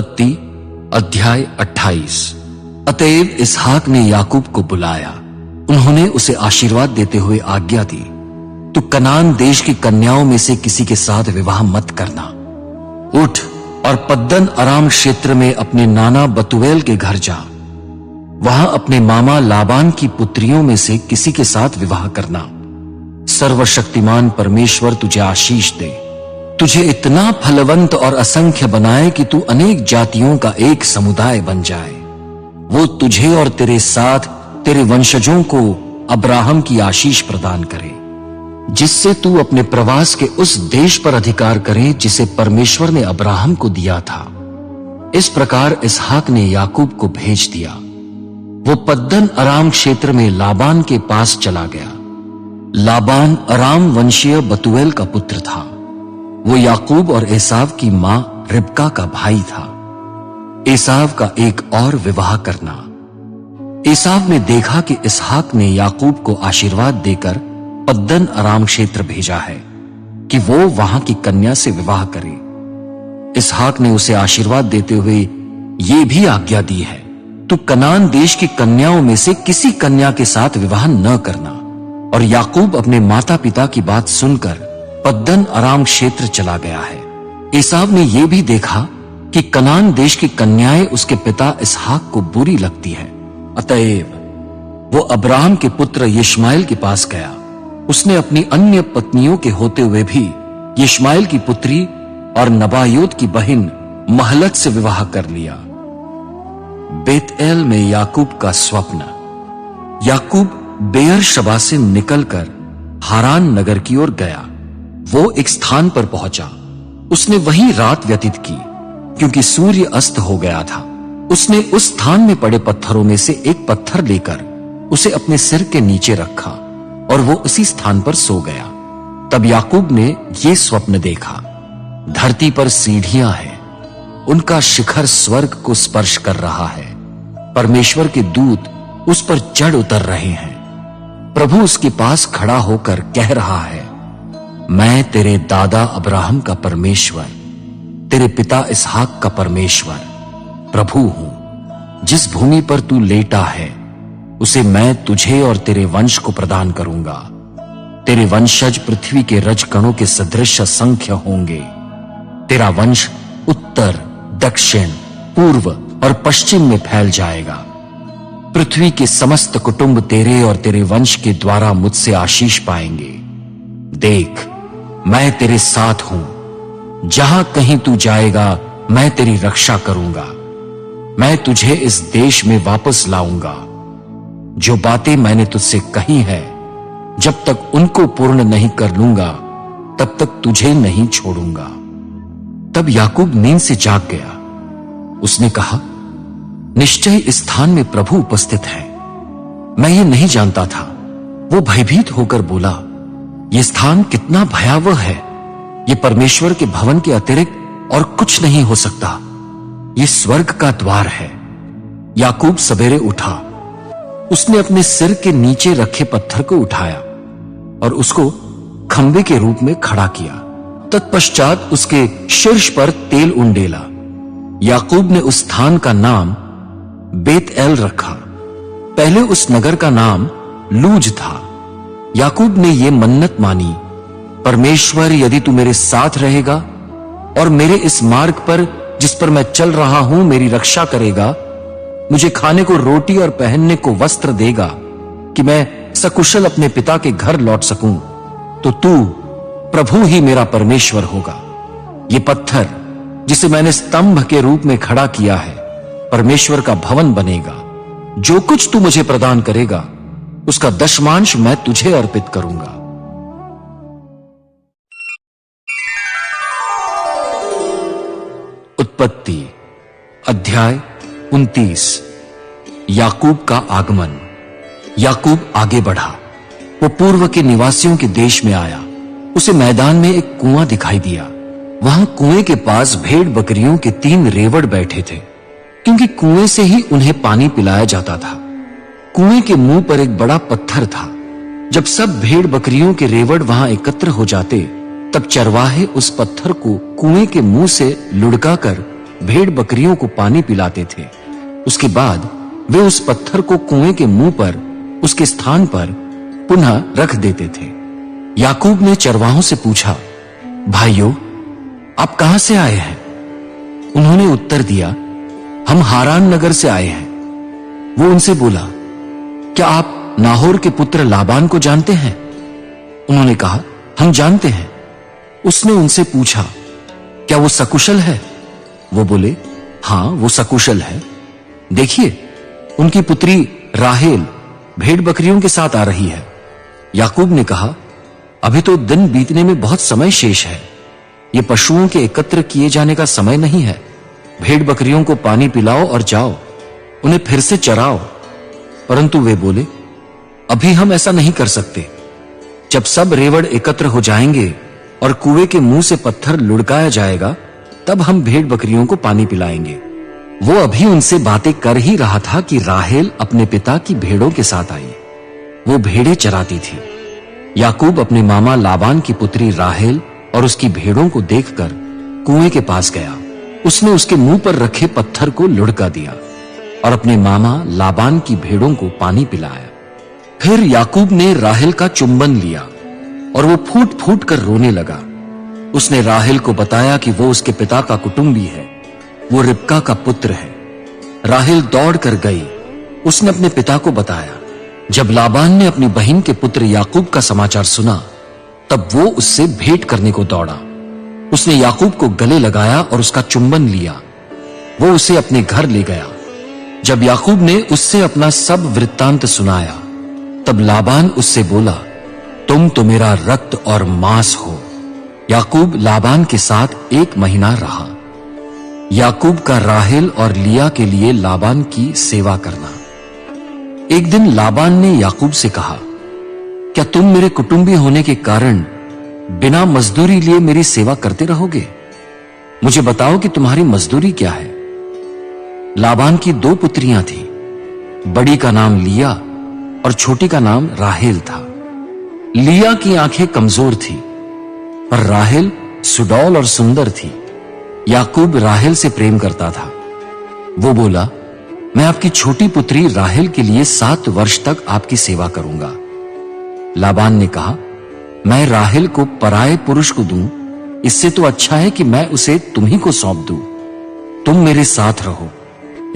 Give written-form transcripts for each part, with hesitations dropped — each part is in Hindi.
उत्पत्ति अध्याय 28। अतएव इसहाक ने याकूब को बुलाया। उन्होंने उसे आशीर्वाद देते हुए आज्ञा दी, तू कनान देश की कन्याओं में से किसी के साथ विवाह मत करना। उठ और पद्दन अराम क्षेत्र में अपने नाना बतूएल के घर जा। वहां अपने मामा लाबान की पुत्रियों में से किसी के साथ विवाह करना। सर्वशक्तिमान परमेश्वर तुझे आशीष दे, तुझे इतना फलवंत और असंख्य बनाए कि तू अनेक जातियों का एक समुदाय बन जाए। वो तुझे और तेरे साथ तेरे वंशजों को अब्राहम की आशीष प्रदान करे, जिससे तू अपने प्रवास के उस देश पर अधिकार करे जिसे परमेश्वर ने अब्राहम को दिया था। इस प्रकार इसहाक ने याकूब को भेज दिया। वो पद्दन अराम क्षेत्र में लाबान के पास चला गया। लाबान अराम वंशीय बतूएल का पुत्र था। वो याकूब और एसाव की मां रिबका का भाई था। एसाव का एक और विवाह करना। एसाव ने देखा कि इसहाक ने याकूब को आशीर्वाद देकर पद्दन अराम क्षेत्र भेजा है कि वो वहां की कन्या से विवाह करे। इसहाक ने उसे आशीर्वाद देते हुए ये भी आज्ञा दी है, तू कनान देश की कन्याओं में से किसी कन्या के साथ विवाह न करना। और याकूब अपने माता पिता की बात सुनकर पद्दन अराम क्षेत्र चला गया है। एसाव ने यह भी देखा कि कनान देश की कन्याएं उसके पिता इसहाक को बुरी लगती है। अतएव वो अब्राहम के पुत्र यिश्माएल के पास गया। उसने अपनी अन्य पत्नियों के होते हुए भी यिश्माएल की पुत्री और नबायोत की बहन महलत से विवाह कर लिया। बेतएल में याकूब का स्वप्न। याकूब बेयरशबा से निकलकर हारान नगर की ओर गया। वो एक स्थान पर पहुंचा। उसने वहीं रात व्यतीत की, क्योंकि सूर्य अस्त हो गया था। उसने उस स्थान में पड़े पत्थरों में से एक पत्थर लेकर उसे अपने सिर के नीचे रखा और वो उसी स्थान पर सो गया। तब याकूब ने ये स्वप्न देखा, धरती पर सीढ़ियां हैं, उनका शिखर स्वर्ग को स्पर्श कर रहा है। परमेश्वर के दूत उस पर चढ़ उतर रहे हैं। प्रभु उसके पास खड़ा होकर कह रहा है, मैं तेरे दादा अब्राहम का परमेश्वर, तेरे पिता इसहाक का परमेश्वर प्रभु हूं। जिस भूमि पर तू लेटा है उसे मैं तुझे और तेरे वंश को प्रदान करूंगा। तेरे वंशज पृथ्वी के रजकणों के सदृश असंख्य होंगे। तेरा वंश उत्तर, दक्षिण, पूर्व और पश्चिम में फैल जाएगा। पृथ्वी के समस्त कुटुंब तेरे और तेरे वंश के द्वारा मुझसे आशीष पाएंगे। देख, मैं तेरे साथ हूं। जहां कहीं तू जाएगा मैं तेरी रक्षा करूंगा। मैं तुझे इस देश में वापस लाऊंगा। जो बातें मैंने तुझसे कही है, जब तक उनको पूर्ण नहीं कर लूंगा तब तक तुझे नहीं छोड़ूंगा। तब याकूब नींद से जाग गया। उसने कहा, निश्चय इस स्थान में प्रभु उपस्थित है। मैं ये नहीं जानता था। वो भयभीत होकर बोला, ये स्थान कितना भयावह है। ये परमेश्वर के भवन के अतिरिक्त और कुछ नहीं हो सकता। ये स्वर्ग का द्वार है। याकूब सवेरे उठा। उसने अपने सिर के नीचे रखे पत्थर को उठाया और उसको खंबे के रूप में खड़ा किया। तत्पश्चात उसके शीर्ष पर तेल उंडेला। याकूब ने उस स्थान का नाम बेतएल रखा। पहले उस नगर का नाम लूज था। याकूब ने यह मन्नत मानी, परमेश्वर यदि तू मेरे साथ रहेगा और मेरे इस मार्ग पर जिस पर मैं चल रहा हूं मेरी रक्षा करेगा, मुझे खाने को रोटी और पहनने को वस्त्र देगा कि मैं सकुशल अपने पिता के घर लौट सकूं, तो तू प्रभु ही मेरा परमेश्वर होगा। ये पत्थर जिसे मैंने स्तंभ के रूप में खड़ा किया है परमेश्वर का भवन बनेगा। जो कुछ तू मुझे प्रदान करेगा उसका दशमांश मैं तुझे अर्पित करूंगा। उत्पत्ति अध्याय 29। याकूब का आगमन। याकूब आगे बढ़ा। वो पूर्व के निवासियों के देश में आया। उसे मैदान में एक कुआं दिखाई दिया। वहां कुएं के पास भेड़ बकरियों के 3 रेवड़ बैठे थे, क्योंकि कुएं से ही उन्हें पानी पिलाया जाता था। कुएं के मुंह पर एक बड़ा पत्थर था। जब सब भेड़ बकरियों के रेवड़ वहां एकत्र हो जाते, तब चरवाहे उस पत्थर को कुएं के मुंह से लुढ़काकर भेड़ बकरियों को पानी पिलाते थे। उसके बाद वे उस पत्थर को कुएं के मुंह पर उसके स्थान पर पुनः रख देते थे। याकूब ने चरवाहों से पूछा, भाइयों, आप कहां से आए हैं? उन्होंने उत्तर दिया, हम हारान नगर से आए हैं। वो उनसे बोला, क्या आप नाहोर के पुत्र लाबान को जानते हैं? उन्होंने कहा, हम जानते हैं। उसने उनसे पूछा, क्या वो सकुशल है? वो बोले, हां, वो सकुशल है। देखिए, उनकी पुत्री राहेल भेड़ बकरियों के साथ आ रही है। याकूब ने कहा, अभी तो दिन बीतने में बहुत समय शेष है। ये पशुओं के एकत्र किए जाने का समय नहीं है। भेड़ बकरियों को पानी पिलाओ और जाओ, उन्हें फिर से चराओ। परंतु वे बोले, अभी हम ऐसा नहीं कर सकते। जब सब रेवड़ एकत्र हो जाएंगे और कुएं के मुंह से पत्थर लुढ़काया जाएगा, तब हम भेड़ बकरियों को पानी पिलाएंगे। वो अभी उनसे बातें कर ही रहा था कि राहेल अपने पिता की भेड़ों के साथ आई। वो भेड़ें चराती थी। याकूब अपने मामा लाबान की पुत्री राहेल और उसकी भेड़ों को देखकर कुएं के पास गया। उसने उसके मुंह पर रखे पत्थर को लुढ़का दिया और अपने मामा लाबान की भेड़ों को पानी पिलाया। फिर याकूब ने राहेल का चुंबन लिया और वो फूट फूट कर रोने लगा। उसने राहेल को बताया कि वो उसके पिता का कुटुंबी है, वो रिबका का पुत्र है। राहेल दौड़ कर गई, उसने अपने पिता को बताया। जब लाबान ने अपनी बहन के पुत्र याकूब का समाचार सुना, तब वो उससे भेंट करने को दौड़ा। उसने याकूब को गले लगाया और उसका चुंबन लिया। वो उसे अपने घर ले गया। जब याकूब ने उससे अपना सब वृत्तांत सुनाया, तब लाबान उससे बोला, तुम तो मेरा रक्त और मांस हो। याकूब लाबान के साथ 1 महीना रहा। याकूब का राहेल और लिया के लिए लाबान की सेवा करना। एक दिन लाबान ने याकूब से कहा, क्या तुम मेरे कुटुंबी होने के कारण बिना मजदूरी लिए मेरी सेवा करते रहोगे? मुझे बताओ कि तुम्हारी मजदूरी क्या है। लाबान की 2 पुत्रियां थी। बड़ी का नाम लिया और छोटी का नाम राहेल था। लिया की आंखें कमजोर थी, पर राहेल सुडौल और सुंदर थी। याकूब राहेल से प्रेम करता था। वो बोला, मैं आपकी छोटी पुत्री राहेल के लिए 7 वर्ष तक आपकी सेवा करूंगा। लाबान ने कहा, मैं राहेल को पराये पुरुष को दूं, इससे तो अच्छा है कि मैं उसे तुम्ही को सौंप दूं। तुम मेरे साथ रहो।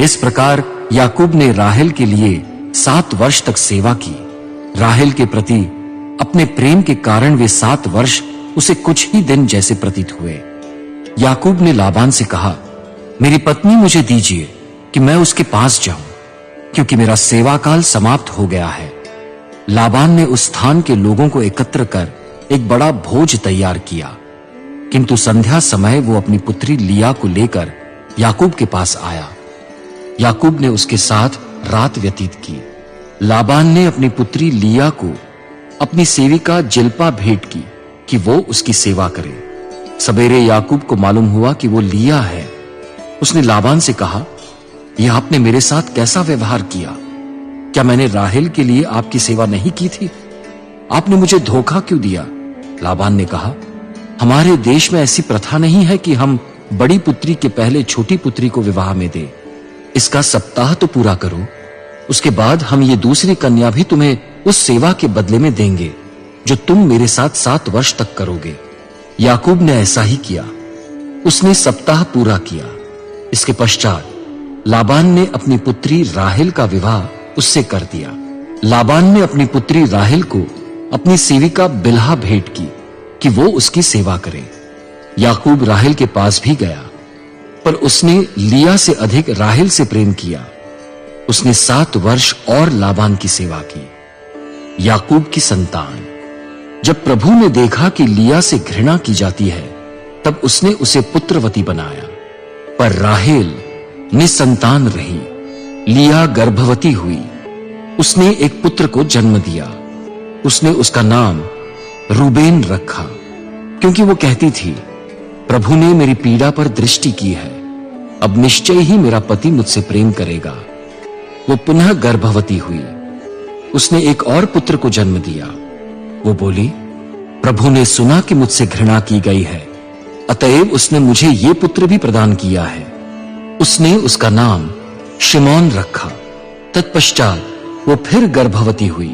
इस प्रकार याकूब ने राहेल के लिए 7 वर्ष तक सेवा की। राहेल के प्रति अपने प्रेम के कारण वे 7 वर्ष उसे कुछ ही दिन जैसे प्रतीत हुए। याकूब ने लाबान से कहा, मेरी पत्नी मुझे दीजिए कि मैं उसके पास जाऊं, क्योंकि मेरा सेवा काल समाप्त हो गया है। लाबान ने उस स्थान के लोगों को एकत्र कर एक बड़ा भोज तैयार किया। किंतु संध्या समय वो अपनी पुत्री लिया को लेकर याकूब के पास आया। याकूब ने उसके साथ रात व्यतीत की। लाबान ने अपनी पुत्री लिया को अपनी सेविका जिल्पा भेंट की कि वो उसकी सेवा करे। सवेरे याकूब को मालूम हुआ कि वो लिया है। उसने लाबान से कहा, यह आपने मेरे साथ कैसा व्यवहार किया? क्या मैंने राहेल के लिए आपकी सेवा नहीं की थी? आपने मुझे धोखा क्यों दिया? लाबान ने कहा, हमारे देश में ऐसी प्रथा नहीं है कि हम बड़ी पुत्री के पहले छोटी पुत्री को विवाह में दें। इसका सप्ताह तो पूरा करो, उसके बाद हम ये दूसरी कन्या भी तुम्हें उस सेवा के बदले में देंगे जो तुम मेरे साथ 7 वर्ष तक करोगे। याकूब ने ऐसा ही किया। उसने सप्ताह पूरा किया। इसके पश्चात लाबान ने अपनी पुत्री राहेल का विवाह उससे कर दिया। लाबान ने अपनी पुत्री राहेल को अपनी सेविका बिल्हा भेंट की कि वो उसकी सेवा करे। याकूब राहेल के पास भी गया, पर उसने लिया से अधिक राहेल से प्रेम किया। उसने 7 वर्ष और लाबान की सेवा की। याकूब की संतान। जब प्रभु ने देखा कि लिया से घृणा की जाती है, तब उसने उसे पुत्रवती बनाया, पर राहेल निसंतान रही। लिया गर्भवती हुई। उसने एक पुत्र को जन्म दिया। उसने उसका नाम रूबेन रखा, क्योंकि वो कहती थी, प्रभु ने मेरी पीड़ा पर दृष्टि की है। अब निश्चय ही मेरा पति मुझसे प्रेम करेगा। वो पुनः गर्भवती हुई। उसने एक और पुत्र को जन्म दिया। वो बोली, प्रभु ने सुना कि मुझसे घृणा की गई है, अतएव उसने मुझे ये पुत्र भी प्रदान किया है। उसने उसका नाम शिमोन रखा। तत्पश्चात वो फिर गर्भवती हुई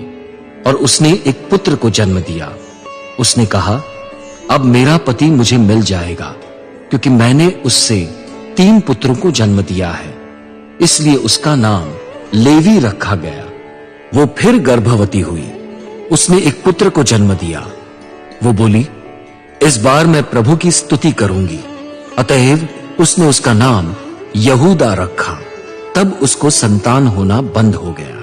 और उसने एक पुत्र को जन्म दिया। उसने कहा, अब मेरा पति मुझे मिल जाएगा, क्योंकि मैंने उससे 3 पुत्रों को जन्म दिया है। इसलिए उसका नाम लेवी रखा गया। वो फिर गर्भवती हुई, उसने एक पुत्र को जन्म दिया। वो बोली, इस बार मैं प्रभु की स्तुति करूंगी। अतएव उसने उसका नाम यहूदा रखा। तब उसको संतान होना बंद हो गया।